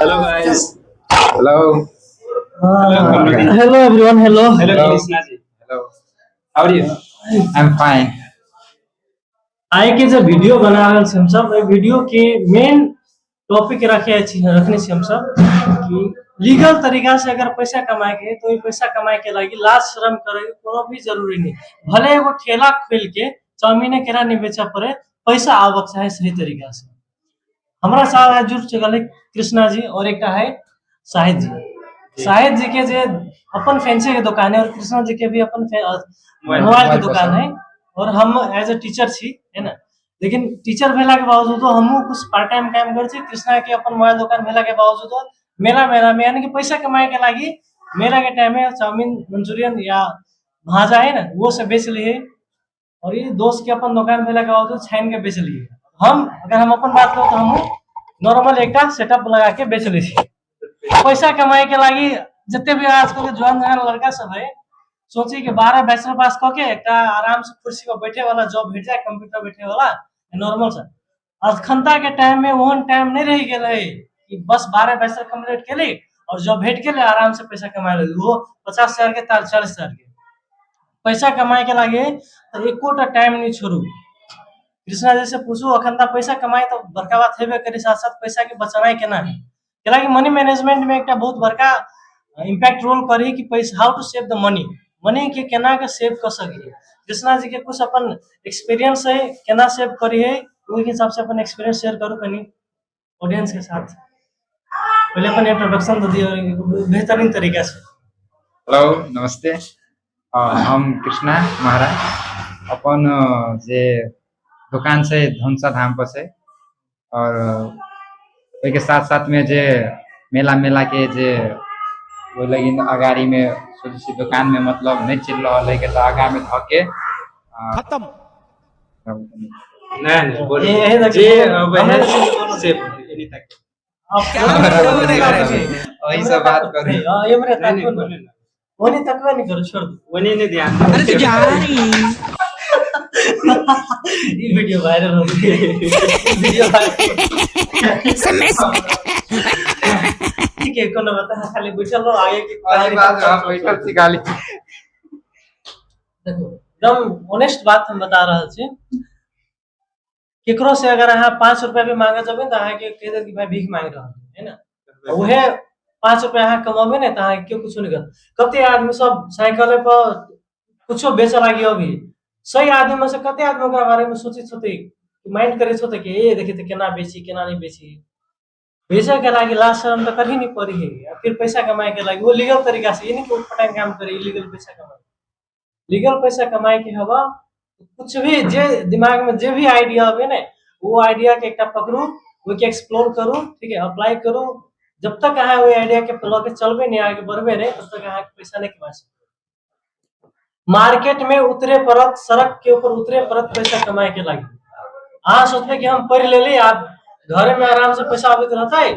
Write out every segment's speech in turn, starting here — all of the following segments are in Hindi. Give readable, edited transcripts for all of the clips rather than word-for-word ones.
Hello guys. Hello. Hello community. Hello everyone, hello. Hello Hello. Krishna ji. Hello. How are you? I'm fine. आए के जो वीडियो बना रहे हैं हम सब वीडियो के मेन टॉपिक रखने से हम सब कि लीगल तरीका से अगर पैसा कमाए के तो ये पैसा कमाए के लगी लाज शर्म करे कोनो भी जरूरी नहीं भले एगो ठेला खोल के चाउमीन केरा नहीं बेचा पड़े पैसा आवक चाहे सही तरीका से हमारा साथ है जुड़ चुकल है कृष्णा जी और एक है शाहिद जी शाहिद जी के जे अपन फैंसी के दुकान है और कृष्णा जी के भी अपन मोबाइल की दुकान है और हम एज ए टीचर छी है ना लेकिन टीचर भेला के बावजूद हम कुछ पार्ट टाइम काम कर छी कृष्णा के अपन मोबाइल दुकान भेला के बावजूद मेला मेला में यानी कि पैसा कमाए के लगी मेला के टाइम में चाउमीन मंचूरियन या भाजा है ना वो सब बेच लिए और ये दोस्त के अपन दुकान भेला के बावजूद छान के बेच लिए हम अगर हम अपन बात करो तो हम नॉर्मल एक सेटअप लगा के बेच ली पैसा कमाए के लगी जितने भी आजकल के जवान जवान लड़का सब है सोची कि 12 बैचलर पास करके एक आराम से कुर्सी पर बैठे वाला जॉब भेट जाए कंप्यूटर बैठे वाला नॉर्मल सा आज खनता के टाइम में वो टाइम नहीं रह गया है कि बस 12 बैचलर कंप्लीट के लिए और जॉब भेट के लिए आराम से पैसा कमा ले वो 50,000 के 40,000 के पैसा कमाए के लगे तो एको टाइम नहीं छोड़ू कृष्णा जी से पूछू अखंता पैसा कमाए तो बड़का बात हेबे करे साथ साथ पैसा के बचाना केना है कैला कि मनी मैनेजमेंट में एक बहुत बड़का इम्पैक्ट रोल करी कि पैसा how to save the money money के केना के सेव कर सकी कृष्णा जी के कुछ अपन एक्सपीरियंस है केना सेव करी है वही हिसाब से अपन एक्सपीरियंस शेयर करूँ कहीं ऑडियंस के साथ पहले अपन इंट्रोडक्शन दे दियो बेहतरीन तरीके से हेलो नमस्ते हम कृष्णा महाराज अपन जे दुकान से धनसा धाम पर से और के साथ साथ में जे मेला मेला के जे वो लगी अगाड़ी में सोची दुकान में मतलब नहीं चल रहा है के तो आगा में धके खत्म नहीं बोलिए ये जी वह से एनी तक वही सब बात करें ये मेरे नहीं नहीं बोले ना वो नहीं तकवा नहीं करो छोड़ दो वही नहीं ध्यान अरे तो जा रही ये वीडियो वायरल हो गई वीडियो ठीक है कोनो बता खाली बैठल रहो आगे की वाली बात आप बैठल सिखा ली देखो एकदम ऑनेस्ट बात हम बता रहे छी केकरो से अगर अहाँ 5 रुपया भी मांगे जबे त अहाँ के कह दे कि भाई भीख मांग रहा है ना उहे 5 रुपया अहाँ कमाबे ने त अहाँ के कुछ नहीं कर कते आदमी सब साइकिल पर कुछो बेचे लागी अभी सही आदमी में से कते आदमी ओकरा बारे में सोचे माइंड करे छोते कि ए देखि त केना बेची केना नहीं बेची बेचे के लागी लास्ट शर्म तो कर ही नहीं पड़ी है फिर पैसा कमाए के लागी वो लीगल तरीका से ये नहीं कि पटाई काम करे इलीगल पैसा कमाए लीगल पैसा कमाए के हवा कुछ भी जे दिमाग में जे भी आइडिया हो ना वो आइडिया के एक पकड़ू वो के एक्सप्लोर करू ठीक है अप्लाई करू जब तक अहाँ वो आइडिया के लऽ के चलबे नहीं आगे बढ़बे नहीं तब तक अहाँ पैसा नहीं कमा सकते मार्केट में उतरे परत सड़क के ऊपर उतरे परत पैसा कमाए के लागी अहाँ सोचबे कि हम पढ़ ले आप घर में आराम से पैसा आबैत रहता है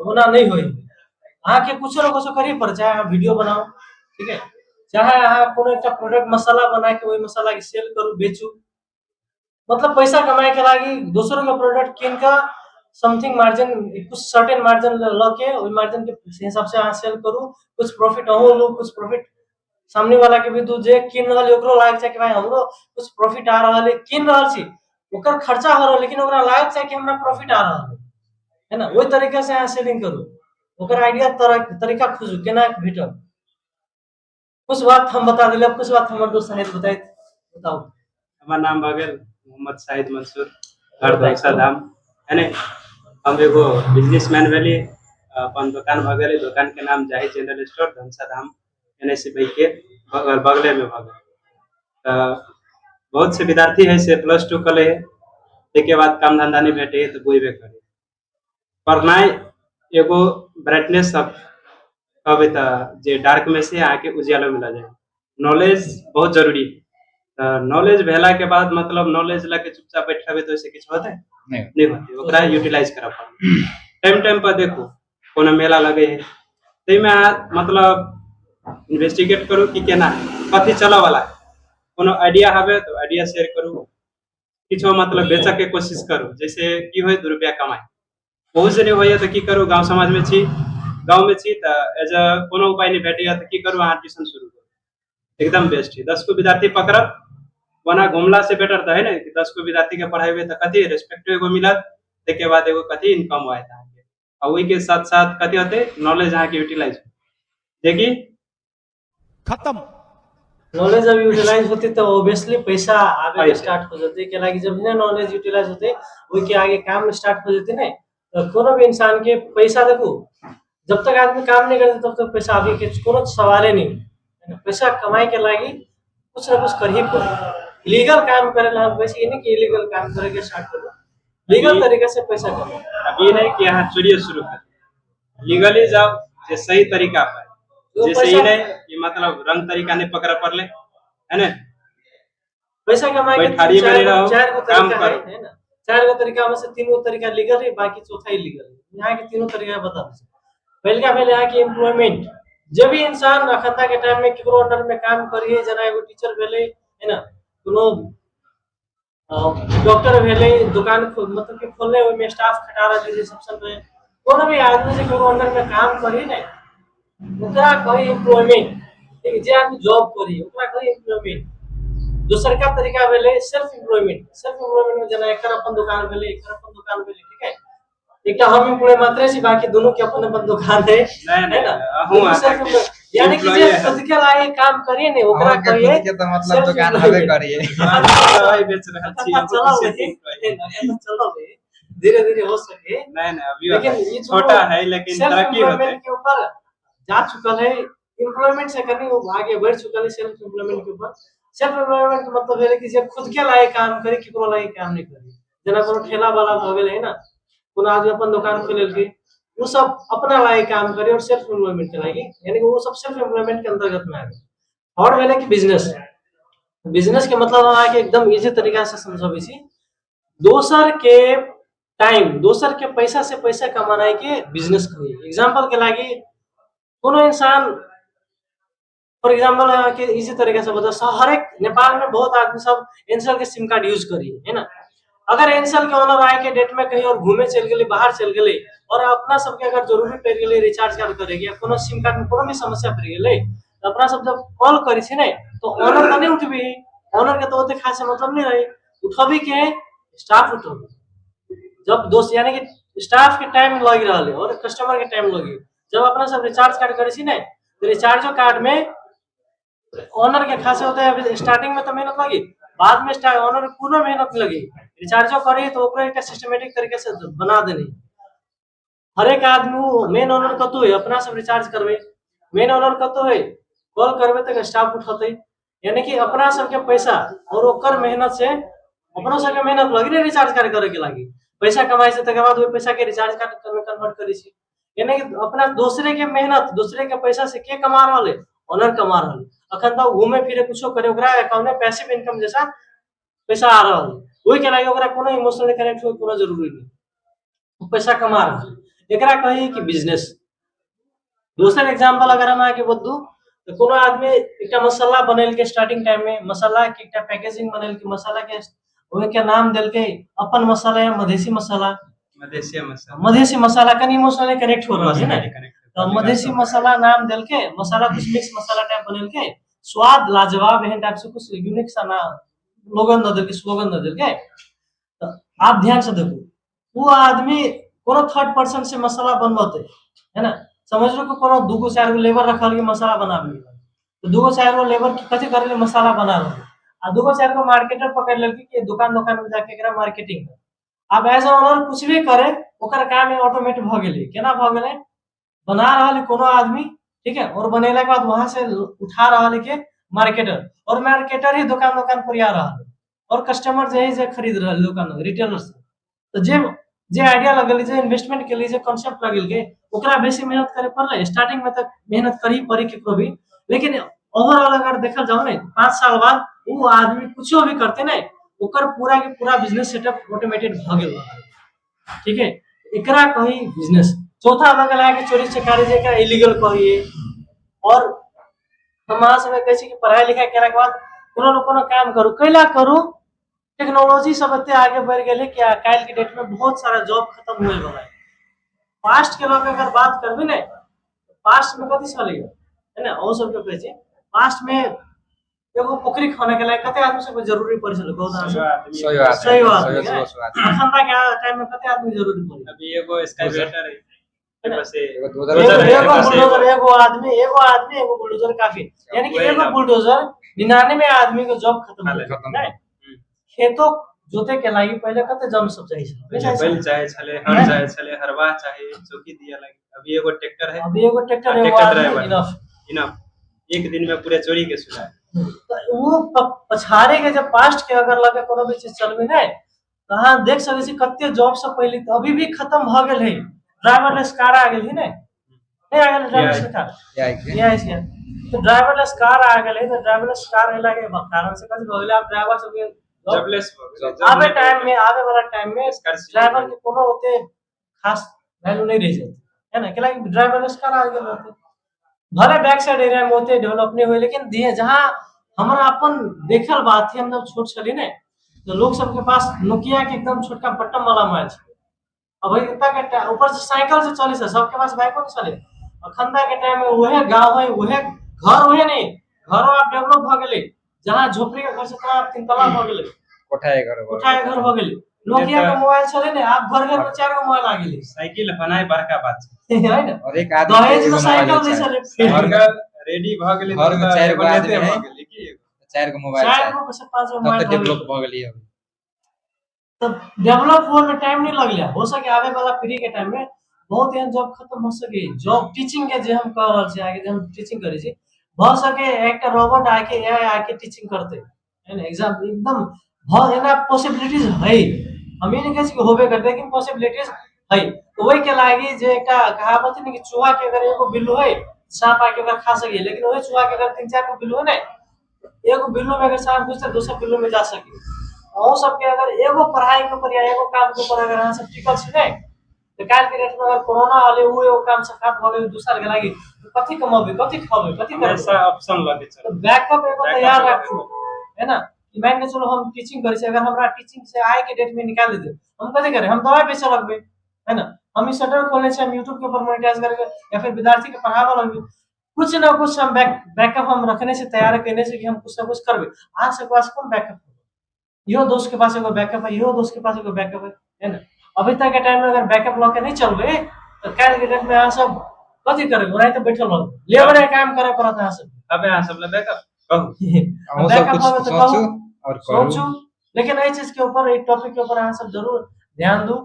होना नहीं होई अहाँ के कुछ न कुछ करी पर चाहे अहाँ वीडियो बनाओ ठीक है चाहे अहाँ कोनो एक प्रोडक्ट मसाला बना के वही मसाला के सेल करू बेचू मतलब पैसा कमाए के लागी दूसरों का प्रोडक्ट किन का समथिंग मार्जिन कुछ सर्टेन मार्जिन ल के वही मार्जिन के हिसाब से अहाँ सेल करू कुछ प्रॉफिट अहू लो कुछ प्रॉफिट सामने वाला के भी दू जे किन रहल ओकरो लाग छै कि भाई हमरो कुछ प्रॉफिट आ रहल है किन रहल छी ओकर खर्चा हो रहल लेकिन ओकरा लाग छै कि हमरा प्रॉफिट आ रहल है ना वही तरीके से अहाँ सेलिंग करू ओकर आइडिया तरीका खोजू केना भेटल कुछ बात हम बता दिले कुछ बात हमर दोस्त शाहिद बताओ हमारा नाम बगल मोहम्मद शाहिद मंसूर घर धनसा धाम है नहीं हम एगो बिजनेसमैन भेली अपन दुकान भगल दुकान के नाम जाहिद जनरल स्टोर धनसा धाम NSC भाई के बगले में भगल बहुत से विद्यार्थी है से +2 कले है एक बाद काम धंधा नहीं भेटे तो बुझबे करे पढ़नाई एगो ब्राइटनेस सब कभी जे डार्क में से आके उजियालो मिला जाए नॉलेज बहुत जरूरी है नॉलेज भेला के बाद मतलब नॉलेज लाके चुपचाप बैठ रहबे तो ऐसे कुछ होता है नहीं होती ओकरा यूटिलाइज करब टाइम टाइम पर देखो कोनो मेला लगे है तै में मतलब इन्वेस्टिगेट करू कि केना कथि चला वाला है कोनो आइडिया हवे तो आइडिया शेयर करू किछो मतलब बेचा के कोशिश करू जैसे की होय 2 रुपया कमाए बहुत जने होइए तो की करू गांव समाज में छी, गांव में छी तो एज अ कोनो उपाय नहीं भेटैया तो की करू, अहाँ ट्यूशन शुरू करू, एकदम बेस्ट है। 10 को विद्यार्थी पकड़ब वना घुमला से बेटर तो है ना कि 10 को विद्यार्थी के पढ़ाई तो कथी रेस्पेक्ट एगो मिलत, के बाद एगो कथी इनकम होत अहाँ के, और वही के साथ साथ कथी होते नॉलेज अहाँ के यूटिलाइज देखी खत्म। नॉलेज जब यूटिलाइज होती तो ऑब्वियसली पैसा आगे आइते। स्टार्ट हो जाते के लागी, जब बिना नॉलेज यूटिलाइज होते वही के आगे काम स्टार्ट हो जाते ना। तो कोनो भी इंसान के पैसा देखो, जब तक आदमी काम नहीं करते तब तक पैसा आगे के कोनो सवाल ही नहीं है ना। पैसा कमाई के लागी कुछ ना कुछ कर ही पड़े। लीगल काम करे ला वैसे ये नहीं कि इलीगल काम करे के स्टार्ट करो, लीगल तरीके से पैसा कमाओ। अब ये नहीं कि यहाँ चोरी शुरू कर, लीगली जाओ जे सही तरीका पर, जो जैसे पैसा ये नहीं कि मतलब रंग तरीका नहीं पकड़ पड़ले है ना। पैसा कमाए के कोई ठाड़ी में नहीं रहो, चार गो काम तरीका करो। है ना। चार गो तरीका में से तीन गो तरीका लीगल है, बाकी चौथा इलीगल है। यहाँ के तीनों तरीका बता दो। पहले का पहले यहाँ की एम्प्लॉयमेंट, जब भी इंसान अखंता के टाइम में केकरो अंडर में काम करिए, जना एगो टीचर भेले है ना, कोनो डॉक्टर भेले, दुकान मतलब कि खोलने में स्टाफ खटा रहा है रिसेप्शन पे, कोनो भी आदमी से केकरो अंडर में काम करिए ना, ओकरा कही एम्प्लॉयमेंट। ठीक है, जे आदमी जॉब करी ओकरा कही एम्प्लॉयमेंट। दूसर का तरीका भेले सेल्फ एम्प्लॉयमेंट। सेल्फ एम्प्लॉयमेंट में जना एकर अपन दुकान भेले, एकर अपन दुकान भेले, ठीक है। एक हम एम्प्लॉय मात्र से, बाकी दोनों के अपन अपन दुकान है नहीं, ना। अहूँ दोनों self employed, यानी कि जे खुद के लाए काम करिए ने ओकरा अहाँ के कहिए खुद के तो मतलब self दुकान employed। हबे करिए। दवाई बेच रहा छी अच्छा, हम चलो किसी भाई, employee। चलो भाई, धीरे धीरे हो सके। नहीं अभी लेकिन होता है। ये छोटा है लेकिन सेल्फ तरक्की होते एम्प्लॉयमेंट के ऊपर जा चुकल है। एम्प्लॉयमेंट से करनी वो आगे बढ़ चुकल है सेल्फ एम्प्लॉयमेंट के ऊपर। सेल्फ एम्प्लॉयमेंट का मतलब है कि जे खुद के लाए काम करे, केकरो लाए काम नहीं करे। जना कोनो ठेला वाला भ गेल है ना, कोनो आदमी अपन दुकान खोल लेलके, वो सब अपना लाए काम करे और सेल्फ एम्प्लॉयमेंट के लागे, यानी कि वो सब सेल्फ एम्प्लॉयमेंट के अंतर्गत में आ गए। और वेले कि बिजनेस, बिजनेस के मतलब हम आके एकदम इजी तरीका से समझाबे छी। दोसर के टाइम, दोसर के पैसा से पैसा कमाना के बिजनेस कहिए। एग्जांपल के लागी कोनो इंसान, फॉर एग्जांपल यहाँ के इसी तरीके से बता, हर एक नेपाल में बहुत आदमी सब एयरसेल के सिम कार्ड यूज करिए है ना। अगर एयरसेल के ओनर आए के डेट में कहीं और घूमे चल गए, बाहर चल गए, और अपना सबके अगर जरूरी पड़ गए रिचार्ज कार्ड करे या कोनो सिम कार्ड में कोनो भी समस्या पड़ गए, तो अपना सब जब कॉल करी थी ना, तो ओनर का नहीं उठबी, ओनर के तो ओते खास मतलब नहीं रही, उठबी के स्टाफ उठबी। जब दोस्त यानी कि स्टाफ के टाइम लग रहा है और कस्टमर के टाइम लगी, जब अपना सब रिचार्ज कार्ड करे ना, तो रिचार्जो कार्ड में ओनर के खासे होते हैं। अभी स्टार्टिंग में तो मेहनत लगी, बाद में ओनर पूर्ण मेहनत लगी, रिचार्जो करी तो ओकरा एक सिस्टमेटिक तरीके से बना देनी। हर एक आदमी मेन ओनर कतो है, अपना सब रिचार्ज करबे, मेन ओनर कतो है, कॉल करबे तक स्टाफ उठते, यानी कि अपना सबके पैसा और ओकर मेहनत से अपनो सबके मेहनत लगी रे रिचार्ज कार्ड करे के लागी, पैसा कमाई से तक बाद वो पैसा के रिचार्ज कार्ड में कन्वर्ट करी छी। यानी कि अपना दूसरे के मेहनत, दूसरे के पैसा से के कमा रहा है, ओनर कमा रहा है। अखन तो घूमे फिरे कुछो करे, ओकरा अकाउंट में पैसिव इनकम जैसा पैसा आ रहा है, वही के लागी ओकरा कोनो इमोशनल कनेक्ट होय कोनो जरूरी नहीं, वो पैसा कमा रहा है। एकरा कही कि बिजनेस। दूसरा एग्जांपल अगर हम आके बदू, तो कोनो आदमी एकटा मसाला बनेल के स्टार्टिंग टाइम में, मसाला के एकटा पैकेजिंग बनेल के, मसाला के ओहे के नाम देल के अपन मसाला या मधेसी मसाला, मधेसी मसाला कनी इमोशनली कनेक्ट हो रहा है ना। तो मधेसी मसाला नाम देल के, मसाला कुछ मिक्स मसाला टाइप बनेल के, स्वाद लाजवाब है टाइप से कुछ यूनिक सा ना लोगन दे के, स्लोगन दे के। तो आप ध्यान से देखो, वो आदमी कोनो थर्ड पर्सन से मसाला बनवाते है ना, समझ लो कि कोनो दूगो चार गो लेबर रखल के मसाला बनाबे, तो दूगो चार गो लेबर कथी करे मसाला बना रहे, आ दूगो चार गो मार्केटर पकड़ लेलके कि दुकान दुकान में जाके एकरा मार्केटिंग कर। अब एज ओनर कुछ भी करे, ओकर काम ऑटोमेटिक भ गेले, केना भ गेले, बना रहा कोनो आदमी, ठीक है, और बनेला के बाद वहां से उठा रहा है के मार्केटर, और मार्केटर ही दुकान दुकान पर आ रहा है, और कस्टमर जे खरीद रहा है दुकान रिटेलर से। तो जे आइडिया लगल, जे इन्वेस्टमेंट के लिए जे कांसेप्ट लगल के, ओकरा बेसी मेहनत करे पड़ले, स्टार्टिंग में तक मेहनत करी पड़ी केकरो भी, लेकिन ओवरऑल अगर देखल जाओ ना 5 साल बाद वो आदमी कुछो भी करते ना, ओकर पूरा के पूरा बिजनेस सेटअप ऑटोमेटेड भ गेल, ठीक है। एकरा कही बिजनेस। चौथा बगल है कि चोरी चकारी जेकरा इलीगल कहिए। और हम अहाँ सब कहै छी कि पढ़ाई लिखाई केला के बाद कोनो न कोनो काम करू, कैला करू। टेक्नोलॉजी सब इतने आगे बढ़ गए कि काल के डेट में बहुत सारा जॉब खत्म होए वाला है। पास्ट के लगे अगर बात करबी ने पास्ट में कथी चले है ना ओ सब के कहै छै पास्ट में एगो पोखरी खाने के लिए कते आदमी सबके जरूरी पड़े छल बहुत आदमी सही बात सही बात है। है। अखन तक टाइम में कते आदमी जरूरी पड़े अभी एगो स्काईवेटर है बस एगो एगो दोसर बुलडोजर एगो बुलडोजर काफी यानी कि एगो बुलडोजर 99 आदमी के जॉब खत्म हो खत्म। नहीं खेतों जोते के लागि पहले कते जन सब चाहिए बैल चाहे छले हर चाहे छले हरवा चाहे चौकी दिया लगे अभी एगो ट्रैक्टर है अभी एगो ट्रैक्टर एगो ट्रैक्टर आदमी ड्राइवर इनफ इनफ एक दिन में पूरे चोरी के सुना वो पछाड़े के जब पास्ट के अगर लगे कोनो भी चीज चलबे नहीं तो अहाँ देख सकै छी कते जॉब सब पहले तो अभी भी खत्म भ गेल है ड्राइवरलेस कार आ गेल है नहीं आ गेल ड्राइवरलेस कार या के ये है तो ड्राइवरलेस कार आ गेल है तो ड्राइवरलेस कार एला के कारण से कथि भ गेल आप ड्राइवर सब के जबलेस आवे टाइम में आवे वाला टाइम में ड्राइवर के कोनो होते खास वैल्यू नहीं रह जाती है ना कि ड्राइवरलेस कार आ गेल रहते भले बैक साइड एरिया में होते डेवलप नहीं हुए लेकिन दिए जहाँ हमारा अपन देखल बात थी हम जब छोट छली ने तो लोग सबके पास नोकिया के एकदम छोटका बटन वाला मोबाइल छे अब इतना के ऊपर से साइकिल से चले से सबके पास बाइको नहीं चले अखंदा के टाइम में वहे गांव है वहे घर वहे नहीं घर आप डेवलप भ गेले जहाँ झोपड़ी के घर से तहाँ तीन तला भ गेले कोठाए घर भ गेले नोकिया के मोबाइल चले ने आप घर घर में 4 गो मोबाइल आ गेले साइकिल बनाए बड़का बात है ना और एक आदमी दहेज में साइकिल नहीं चले घर का रेडी भ गेलै घर में 4 गो आदमी है भ गेलै की 4 गो मोबाइल 4 गो से 5 गो तब मोबाइल तक डेवलप भ गेली अब तब डेवलप होने में टाइम नहीं लग गया हो सके आवे वाला पीढ़ी के टाइम में बहुत एहन जॉब खत्म हो सके जॉब टीचिंग के जे हम कर रहल छी आगे जे हम टीचिंग करे छी भ सके एक रोबोट आके एआई आके टीचिंग करते है ना एग्जाम एकदम बहुत एना पॉसिबिलिटीज है हम ये नहीं कह कि होबे करते लेकिन पॉसिबिलिटीज है तो वही के लागी जे एकटा कहावत है कि चूहा के अगर एगो बिल्लू है सांप आके अगर खा सके लेकिन वही चूहा के अगर 3-4 गो बिल्लू है ना एगो बिल्लू में अगर सांप घुसते दूसरे बिल्लू में जा सके और सबके अगर एगो पढ़ाई के ऊपर या एगो काम के ऊपर अगर अहाँ सब टिकल छी नहीं तो काल के डेट में अगर कोरोना वाले वो एगो काम से खत्म हो गए दूसरा के लागी तो कथि कमाबे कथि खाबे कथि करबे ऐसा ऑप्शन लगे तो चलो बैकअप एगो तैयार रखो है ना कि मान के चलो हम टीचिंग करे छी अगर हमरा टीचिंग से आए के डेट में निकाल देते हम कथि करे हम दवाई बेचे लगबे है ना हम इस शटर खोलने से हम YouTube के ऊपर मोनेटाइज करके या फिर विद्यार्थी के पढ़ावा लगबे कुछ ना कुछ हम बैकअप हम रखने से तैयार करने से कि हम कुछ ना कुछ करबे आज से पास कौन बैकअप यो दोस्त के पास एगो बैकअप है यो दोस्त के पास एगो बैकअप है ना अभी तक के टाइम में अगर बैकअप लॉ के नहीं चलबे तो काल के डेट में अहाँ सब कथि करबे ओनाइ तो बैठल रह लेबर काम करे पड़त अहाँ सब अब यहाँ सब ले बैकअप कहू हम सब कुछ सोचू और करू सोचू लेकिन ये चीज के ऊपर एक टॉपिक के ऊपर अहाँ सब जरूर ध्यान दू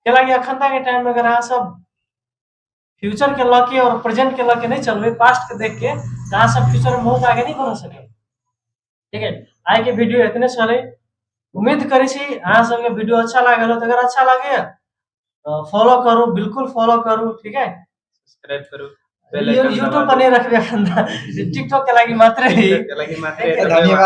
के लागी अखनता के टाइम में अगर अहाँ सब फ्यूचर के लॉ के और प्रेजेंट के लॉ के नहीं चलबे पास्ट के देख के तो अहाँ सब फ्यूचर में बहुत आगे नहीं बढ़ सके ठीक है आज के वीडियो इतने चले उम्मीद करी छी अहाँ सबके वीडियो अच्छा लागल हो तो अगर अच्छा लगे तो फॉलो करू बिल्कुल फॉलो करू ठीक है सब्सक्राइब करू बेल आइकन यूट्यूब पर नहीं रखबे टिकटॉक के लागी मात्र दबाओ। के लगी मात्र धन्यवाद।